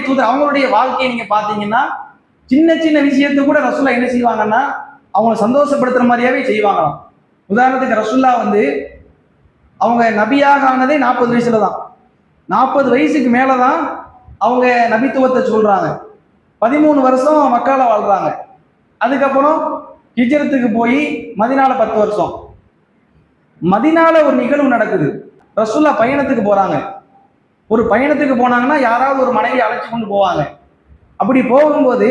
தூதர் அவங்களுடைய வாழ்க்கையை நீங்க பாத்தீங்கன்னா சின்ன சின்ன விஷயத்தை கூட ரசூல்லா என்ன செய்வாங்கன்னா அவங்களை சந்தோஷப்படுத்துற மாதிரியாவே செய்வாங்களாம். உதாரணத்துக்கு ரசூல்லா வந்து அவங்க நபியாக ஆனதே 40 வயசுல தான். 40 வயசுக்கு மேலதான் அவங்க நபித்துவத்தை சொல்றாங்க. 13 வருஷம் மக்கால வாழ்றாங்க. அதுக்கப்புறம் ஹிஜ்ரத்துக்கு போய் மதினால 10 வருஷம். மதினால ஒரு நிகழ்வு நடக்குது. ரசூல்லா பயணத்துக்கு போறாங்க. ஒரு பயணத்துக்கு போனாங்கன்னா யாராவது ஒரு மனைவி அழைச்சி கொண்டு போவாங்க. அப்படி போகும்போது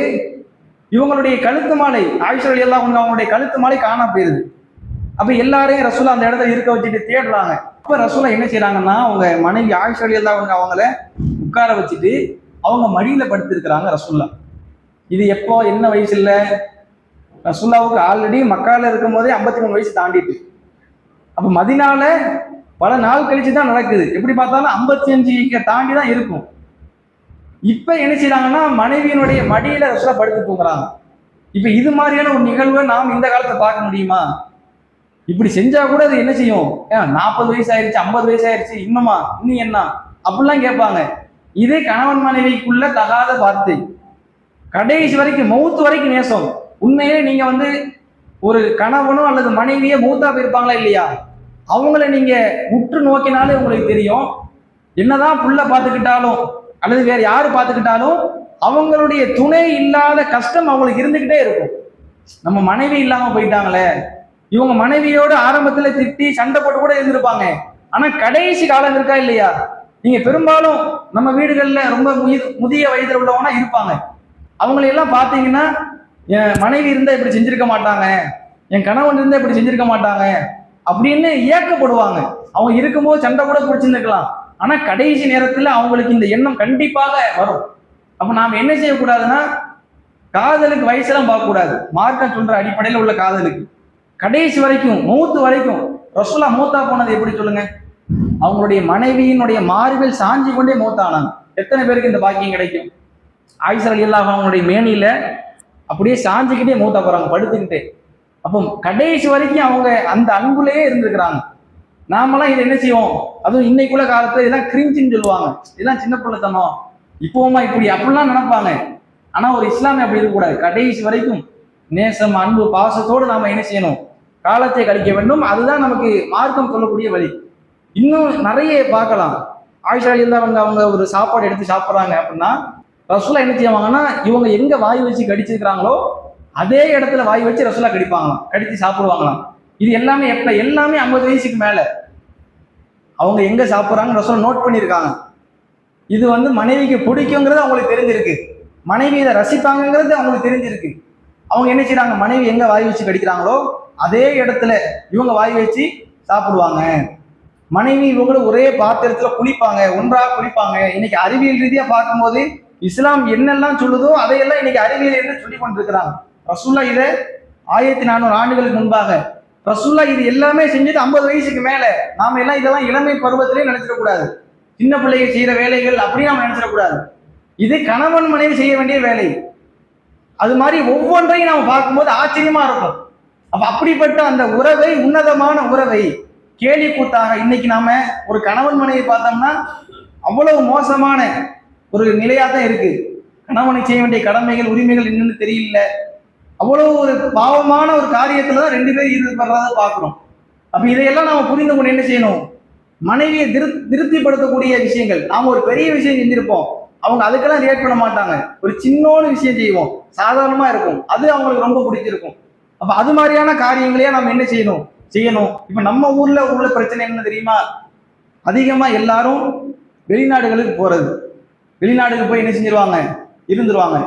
இவங்களுடைய கழுத்து மாலை, ஆயிஷா ரலியல்லாஹு அன்ஹா அவங்களுடைய கழுத்து மாலை காணாம போயிருது. அப்ப எல்லாரையும் ரசூலா அந்த இடத்துல இருக்க வச்சுட்டு தேடுறாங்க. அப்ப ரசூலா என்ன செய்யறாங்கன்னா அவங்க மனைவி ஆயிஷா ரலியல்லாஹு அன்ஹா அவங்கள உட்கார வச்சுட்டு அவங்க மடியில படுத்திருக்கிறாங்க ரசூல்லா. இது எப்போ என்ன வயசு இல்ல, ரசூல்லாவுக்கு ஆல்ரெடி மக்கால இருக்கும் போதே 53 வயசு தாண்டிட்டு. அப்ப மதினால பல நாள் கழிச்சு தான் நடக்குது. எப்படி பார்த்தாலும் 55 தாண்டி தான் இருக்கும். இப்ப என்ன செய்யறாங்கன்னா மனைவியினுடைய மடியில ரசூலா படுத்து தூங்குறாங்க. இப்ப இது மாதிரியான ஒரு நிகழ்வை நாம் இந்த காலத்தை பார்க்க முடியுமா? இப்படி செஞ்சா கூட அது என்ன செய்யும், 40 வயசு ஆயிருச்சு, 50 வயசு ஆயிருச்சு, இன்னுமா இன்னும் என்ன அப்படிலாம் கேட்பாங்க. இதே கணவன் மனைவிக்குள்ள தகாத வார்த்தை, கடைசி வரைக்கும் மௌத்து வரைக்கும் நேசம். உண்மையிலே நீங்க வந்து ஒரு கணவனோ அல்லது மனைவியே மூத்தா போயிருப்பாங்களா இல்லையா, அவங்கள நீங்க உற்று நோக்கினாலே உங்களுக்கு தெரியும். என்னதான் புள்ள பார்த்துக்கிட்டாலும் அல்லது வேற யாரு பார்த்துக்கிட்டாலும் அவங்களுடைய துணை இல்லாத கஷ்டம் அவங்களுக்கு இருந்துகிட்டே இருக்கும். நம்ம மனைவி இல்லாம போயிட்டாங்களே, இவங்க மனைவியோட ஆரம்பத்துல திட்டி சண்டை போட்டு கூட இருந்திருப்பாங்க. ஆனா கடைசி காலம் இருக்கா இல்லையா, நீங்க பெரும்பாலும் நம்ம வீடுகள்ல ரொம்ப முதிய வயதுல உள்ளவங்கன்னா இருப்பாங்க. அவங்களையெல்லாம் பார்த்தீங்கன்னா என் மனைவி இருந்தா இப்படி செஞ்சிருக்க மாட்டாங்க, என் கணவன் இருந்தா இப்படி செஞ்சிருக்க மாட்டாங்க அப்படின்னு ஏக்கப்படுவாங்க. அவங்க இருக்கும்போது சண்டை கூட பிடிச்சிருந்துக்கலாம், ஆனா கடைசி நேரத்துல அவங்களுக்கு இந்த எண்ணம் கண்டிப்பாக வரும். அப்ப நாம என்ன செய்யக்கூடாதுன்னா காதலுக்கு வயசெல்லாம் பார்க்க கூடாது. மார்க்கம் சொல்ற அடிப்படையில் உள்ள காதலுக்கு கடைசி வரைக்கும் மௌத்து வரைக்கும். ரசூலா மூத்தா போனது எப்படி சொல்லுங்க, அவங்களுடைய மனைவியினுடைய மார்பில் சாஞ்சி கொண்டே மூத்தானாங்க. எத்தனை பேருக்கு இந்த பாக்கியம் கிடைக்கும்? ஆயிஷா ரலியல்லாஹு அவங்களுடைய மேனியில அப்படியே சாஞ்சிக்கிட்டே மூத்தா போறாங்க படுத்துக்கிட்டே. அப்போ கடைசி வரைக்கும் அவங்க அந்த அன்புலயே இருந்திருக்கிறாங்க. நாமெல்லாம் இதை என்ன செய்வோம், அதுவும் இன்னைக்குள்ள காலத்துல இதெல்லாம் கிரிஞ்சின்னு சொல்லுவாங்க, இதெல்லாம் சின்ன பிள்ளைத்தனம், இப்போமா இப்படி அப்படிலாம் நினைப்பாங்க. ஆனா ஒரு இஸ்லாமிய அப்படி இருக்கக்கூடாது. கடைசி வரைக்கும் நேசம் அன்பு பாசத்தோடு நாம என்ன செய்யணும், காலத்தை கழிக்க வேண்டும். அதுதான் நமக்கு மார்க்கம் சொல்லக்கூடிய வழி. இன்னும் நிறைய பார்க்கலாம். ஆயிஷா ரலியல்லாஹு அன்ஹா அவங்க ஒரு சாப்பாடு எடுத்து சாப்பிட்றாங்க அப்படின்னா ரசூலா என்ன செய்வாங்கன்னா இவங்க எங்க வாய் வச்சு கடிச்சிருக்கிறாங்களோ அதே இடத்துல வாய் வச்சு ரசூலா கடிப்பாங்களாம், கடிச்சு சாப்பிடுவாங்களாம். இது எல்லாமே எப்ப, எல்லாமே 50 வயசுக்கு மேல அவங்க எங்க சாப்பிட்றாங்கன்னு ரசூலா நோட் பண்ணியிருக்காங்க. இது வந்து மனைவிக்கு பிடிக்குங்கிறது அவங்களுக்கு தெரிஞ்சிருக்கு, மனைவி இதை ரசிப்பாங்கிறது அவங்களுக்கு தெரிஞ்சிருக்கு. அவங்க என்ன செய்யறாங்க, மனைவி எங்க வாய் வச்சு கடிக்கிறாங்களோ அதே இடத்துல இவங்க வாய் வச்சு சாப்பிடுவாங்க. மனைவி இவங்களும் ஒரே பாத்திரத்துல குளிப்பாங்க, ஒன்றாக குளிப்பாங்க. இன்னைக்கு அறிவியல் ரீதியா பார்க்கும்போது இஸ்லாம் என்னெல்லாம் சொல்லுதோ அதையெல்லாம் இன்னைக்கு அறிவியல் என்று சொல்லி கொண்டிருக்கிறாங்க. ரசூல்லா இதை 1400 ஆண்டுகளுக்கு முன்பாக ரசூல்லா இது எல்லாமே செஞ்சது 50 வயசுக்கு மேல. நாம எல்லாம் இதெல்லாம் இளமை பருவத்திலே நினைச்சிடக்கூடாது, சின்ன பிள்ளைங்க செய்யற வேலைகள் அப்படி நாம நினைச்சிடக்கூடாது. இது கணவன் மனைவி செய்ய வேண்டிய வேலை. அது மாதிரி ஒவ்வொன்றையும் நாம பார்க்கும்போது ஆச்சரியமா இருக்கும். அப்ப அப்படிப்பட்ட அந்த உறவை, உன்னதமான உறவை கேலி கூத்தாக இன்னைக்கு நாம ஒரு கணவன் மனைவி பார்த்தோம்னா அவ்வளவு மோசமான ஒரு நிலையா தான் இருக்கு. கணவனுக்கு செய்ய வேண்டிய கடமைகள் உரிமைகள் என்னன்னு தெரியல, அவ்வளவு ஒரு பாவமான ஒரு காரியத்துலதான் 2 பேரும் ஈடுபடுறத பார்க்கிறோம். அப்ப இதையெல்லாம் நாம புரிந்து கொண்டு என்ன செய்யணும், மனைவியை திருப்திப்படுத்தக்கூடிய விஷயங்கள். நாம ஒரு பெரிய விஷயம் செஞ்சிருப்போம், அவங்க அதுக்கெல்லாம் ரியாக்ட் பண்ண மாட்டாங்க. ஒரு சின்னோன்னு விஷயம் செய்வோம், சாதாரணமா இருக்கும், அது அவங்களுக்கு ரொம்ப பிடிச்சிருக்கும். அப்ப அது மாதிரியான காரியங்களையே நம்ம என்ன செய்யணும். இப்ப நம்ம ஊர்ல உள்ள பிரச்சனை என்ன தெரியுமா, அதிகமா எல்லாரும் வெளிநாடுகளுக்கு போறது. வெளிநாட்டுக்கு போய் என்ன செஞ்சிருவாங்க, இருந்துருவாங்க.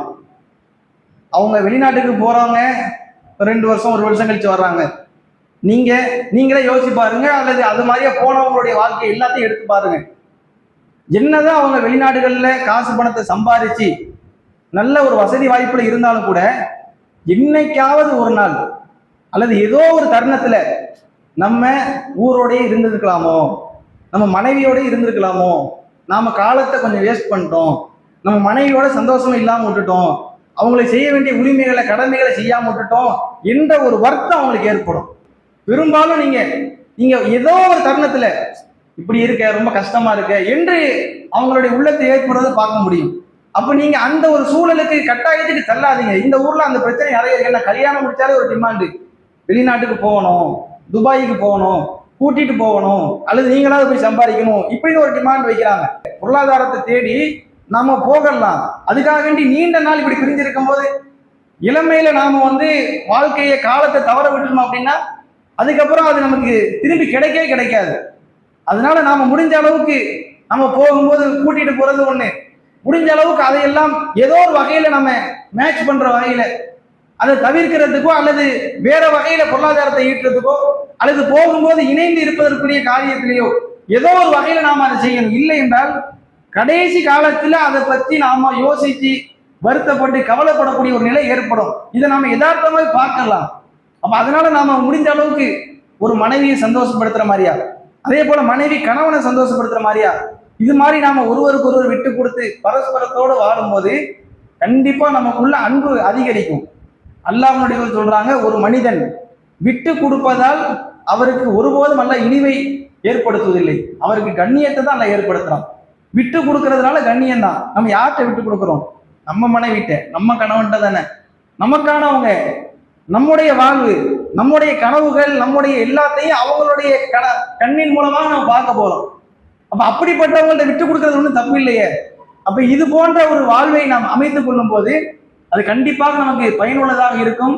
அவங்க வெளிநாட்டுக்கு போறவங்க 2 வருஷம் 1 வருஷம் கழிச்சு வர்றாங்க. நீங்களே யோசிச்சு பாருங்க, அல்லது அது மாதிரியே போனவங்களுடைய வாழ்க்கை எல்லாத்தையும் எடுத்து பாருங்க. என்னதான் அவங்க வெளிநாடுகள்ல காசு பணத்தை சம்பாதிச்சு நல்ல ஒரு வசதி வாய்ப்புல இருந்தாலும் கூட என்னைக்காவது ஒரு நாள் அல்லது ஏதோ ஒரு தருணத்துல நம்ம ஊரோடய இருந்திருக்கலாமோ, நம்ம மனைவியோட இருந்திருக்கலாமோ, நாம காலத்தை கொஞ்சம் வேஸ்ட் பண்ணிட்டோம், நம்ம மனைவியோட சந்தோஷமா இல்லாம விட்டுட்டோம், அவங்களை செய்ய வேண்டிய உரிமைகளை கடமைகளை செய்யாம விட்டுட்டோம் என்ற ஒரு வருத்தம் அவங்களுக்கு ஏற்படும். பெரும்பாலும் நீங்க ஏதோ ஒரு தருணத்துல இப்படி இருக்க, ரொம்ப கஷ்டமா இருக்க என்று அவங்களுடைய உள்ளத்தை ஏற்படுறதை பார்க்க முடியும். அப்ப நீங்க அந்த ஒரு சூழலுக்கு கட்டாயத்துக்கு தள்ளாதீங்க. இந்த ஊர்ல அந்த பிரச்சனை நிறைய இருக்கு. என்ன கல்யாணம் முடிச்சாலே ஒரு டிமாண்டு, வெளிநாட்டுக்கு போகணும், துபாய்க்கு போகணும், கூட்டிட்டு போகணும், அல்லது நீங்களாவது போய் சம்பாதிக்கணும், இப்படின்னு ஒரு டிமாண்ட் வைக்கிறாங்க. பொருளாதாரத்தை தேடி நாம போகலாம். அதுக்காக வேண்டி நீண்ட நாள் இப்படி பிரிஞ்சிருக்கும் போது இளமையில நாம வாழ்க்கையை காலத்தை தவற விட்டுருமோ அப்படின்னா அதுக்கப்புறம் அது நமக்கு திரும்பி கிடைக்கவே கிடைக்காது. அதனால நாம முடிஞ்ச அளவுக்கு நம்ம போகும்போது கூட்டிட்டு போறது ஒண்ணு, முடிஞ்ச அளவுக்கு அதையெல்லாம் ஏதோ ஒரு வகையில நம்ம மேட்ச் பண்ற வகையில அதை தவிர்க்கிறதுக்கோ அல்லது வேற வகையில பொருளாதாரத்தை ஈட்டுறதுக்கோ அல்லது போகும்போது இணைந்து இருப்பதற்குரிய காரியத்திலேயோ ஏதோ ஒரு வகையில நாம அதை செய்யணும். இல்லை என்றால் கடைசி காலத்துல அதை பத்தி நாம யோசிச்சு வருத்தப்பட்டு கவலைப்படக்கூடிய ஒரு நிலை ஏற்படும். இதை நாம யதார்த்தமாக பார்க்கலாம். அப்ப அதனால நாம முடிஞ்ச அளவுக்கு ஒரு மனைவியை சந்தோஷப்படுத்துற மாதிரியா, அதே போல மனைவி கணவனை சந்தோஷப்படுத்துற மாதிரியா, இது மாதிரி நாம ஒருவருக்கு ஒருவர் விட்டு கொடுத்து பரஸ்பரத்தோடு வாழும்போது கண்டிப்பா நமக்குள்ள அன்பு அதிகரிக்கும். அல்லாஹ்வுடைய சொல்றாங்க, ஒரு மனிதன் விட்டு கொடுப்பதால் அவருக்கு ஒருபோதும் அல்ல இழிவை ஏற்படுத்துவதில்லை, அவருக்கு கண்ணியத்தை தான் அல்ல ஏற்படுத்துறான். விட்டு கொடுக்கறதுனால கண்ணியம் தான். நம்ம யார்கிட்ட விட்டு கொடுக்குறோம்? நம்ம மனைவிட்ட, நம்ம கணவன்கிட்ட தானே. நமக்கானவங்க, நம்முடைய வாழ்வு, நம்முடைய கனவுகள், நம்முடைய எல்லாத்தையும் அவங்களுடைய கண்ணின் மூலமாக நம்ம பார்க்க போறோம். அப்ப அப்படிப்பட்டவங்கள்ட்ட விட்டு கொடுக்கறது ஒன்றும் தப்பு இல்லையே. அப்ப இது போன்ற ஒரு வாழ்வை நாம் அமைத்துக் கொள்ளும் போது அது கண்டிப்பாக நமக்கு பயனுள்ளதாக இருக்கும்.